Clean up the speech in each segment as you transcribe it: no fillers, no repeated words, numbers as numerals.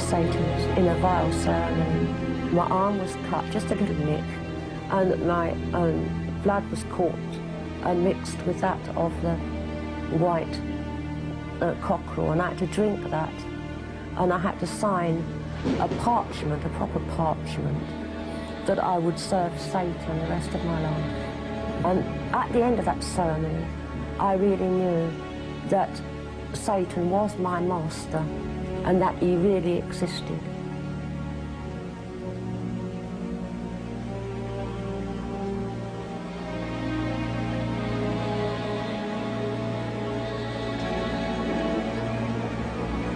Satanist in a vile ceremony. My arm was cut, just a little nick, and my blood was caught and mixed with that of the white cockerel, and I had to drink that, and I had to sign a parchment, a proper parchment, that I would serve Satan the rest of my life. And at the end of that ceremony, I really knew that Satan was my master and that he really existed.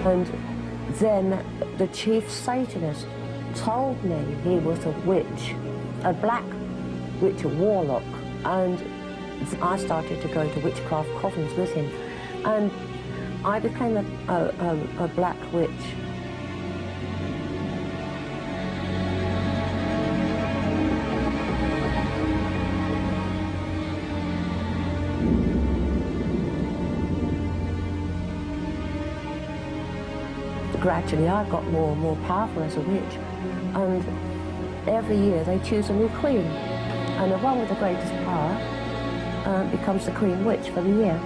And then the chief Satanist told me he was a witch, a black witch, a warlock, and I started to go to witchcraft covens with him, and I became a black witch. Gradually I got more and more powerful as a witch, and every year they choose a new queen, and the one with the greatest power becomes the queen witch for the year.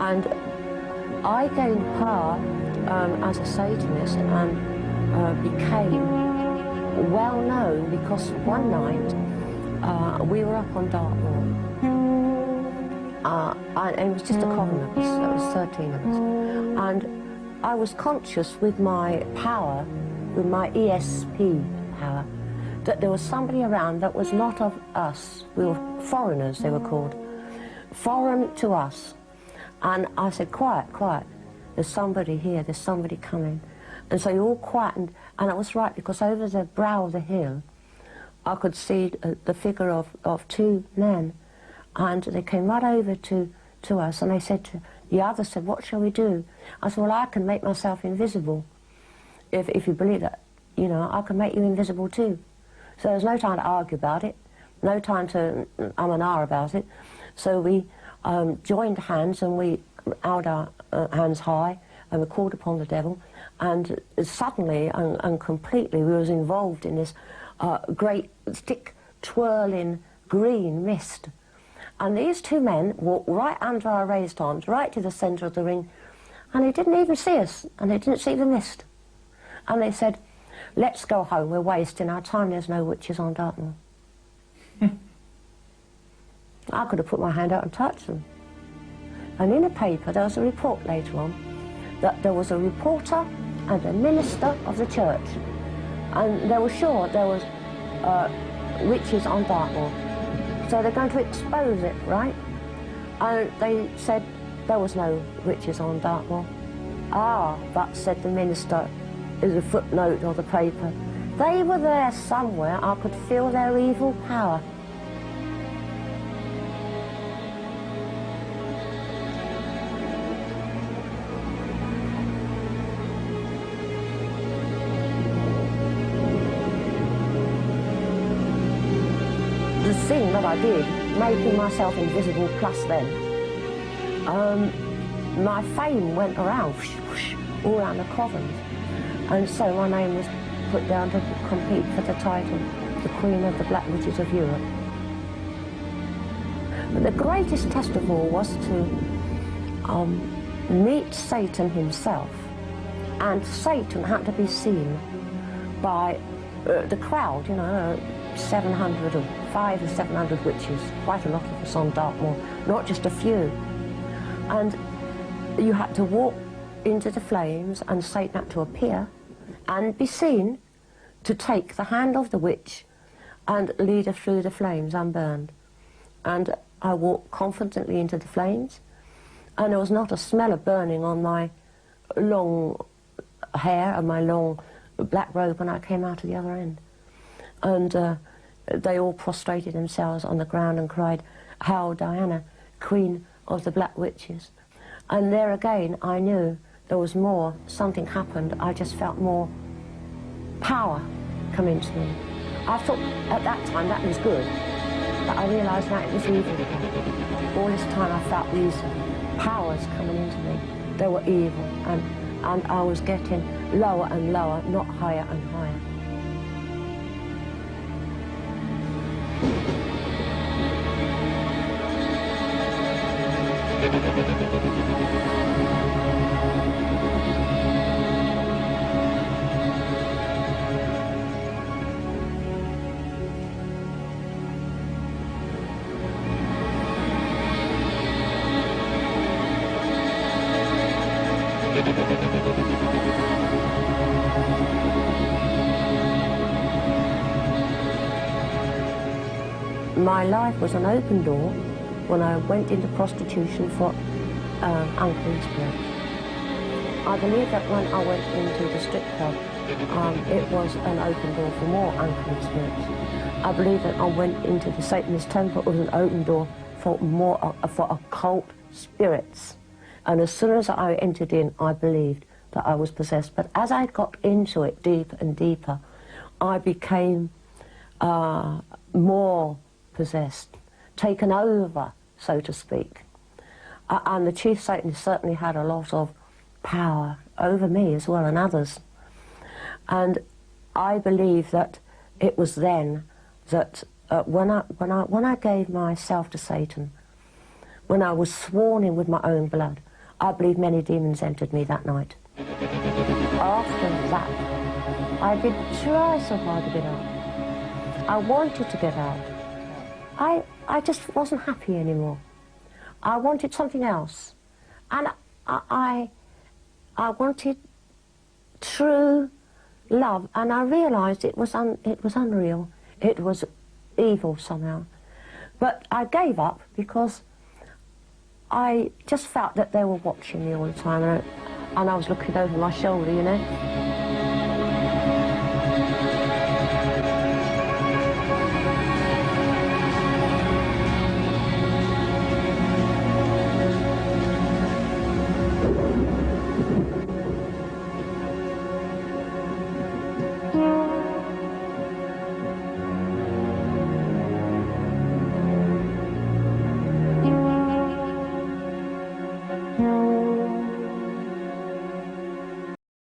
And I gained power as a Satanist and became well known because one night we were up on Dartmoor, and it was just a coven of us, there was 13 of us, and I was conscious with my power, with my ESP power, that there was somebody around that was not of us. We were foreigners, they were called, foreign to us. And I said, quiet, quiet, there's somebody here, there's somebody coming. And so you all quietened, and I was right, because over the brow of the hill I could see the figure of two men, and they came right over to us, and they said to the other, said, what shall we do? I said, well, I can make myself invisible, if you believe that, you know, I can make you invisible too. So there's no time to argue about it, no time to and ah about it. So we joined hands, and we held our hands high, and we called upon the devil, and suddenly and completely we was involved in this great stick twirling green mist. And these two men walked right under our raised arms, right to the centre of the ring, and they didn't even see us, and they didn't see the mist. And they said, let's go home, we're wasting our time, there's no witches on Dartmoor. I could have put my hand out and touched them. And in the paper there was a report later on that there was a reporter and a minister of the church, and they were sure there was witches on Dartmoor. So they're going to expose it, right? And they said there was no witches on Dartmoor. Ah, but, said the minister, is a footnote of the paper, they were there somewhere, I could feel their evil power. The thing that I did, making myself invisible plus then, my fame went around, whoosh, whoosh, all around the covens, and so my name was put down to compete for the title, the Queen of the Black Witches of Europe. But the greatest test of all was to meet Satan himself, and Satan had to be seen by the crowd, you know, 700 or 500 or 700 witches, quite a lot of us on Dartmoor, not just a few. And you had to walk into the flames, and Satan had to appear and be seen to take the hand of the witch and lead her through the flames unburned. And I walked confidently into the flames, and there was not a smell of burning on my long hair and my long black robe when I came out of the other end. And they all prostrated themselves on the ground and cried, "Hail Diana, Queen of the Black Witches." And there again I knew there was more, something happened. I just felt more power come into me. I thought at that time that was good, but I realised now it was evil. All this time I felt these powers coming into me. They were evil, and I was getting lower and lower, not higher and higher. My life was an open door when I went into prostitution for unclean spirits. I believe that when I went into the strip club, it was an open door for more unclean spirits. I believe that I went into the Satanist temple, it was an open door for more for occult spirits. And as soon as I entered in, I believed that I was possessed. But as I got into it deeper and deeper, I became more possessed, taken over, so to speak. And the chief Satanist certainly had a lot of power over me as well and others. And I believe that it was then that when I gave myself to Satan, when I was sworn in with my own blood, I believe many demons entered me that night. After that, I did try so hard to get out. I wanted to get out. I just wasn't happy anymore. I wanted something else. And I wanted true love, and I realized it was unreal. It was evil somehow. But I gave up because I just felt that they were watching me all the time, and I was looking over my shoulder, you know.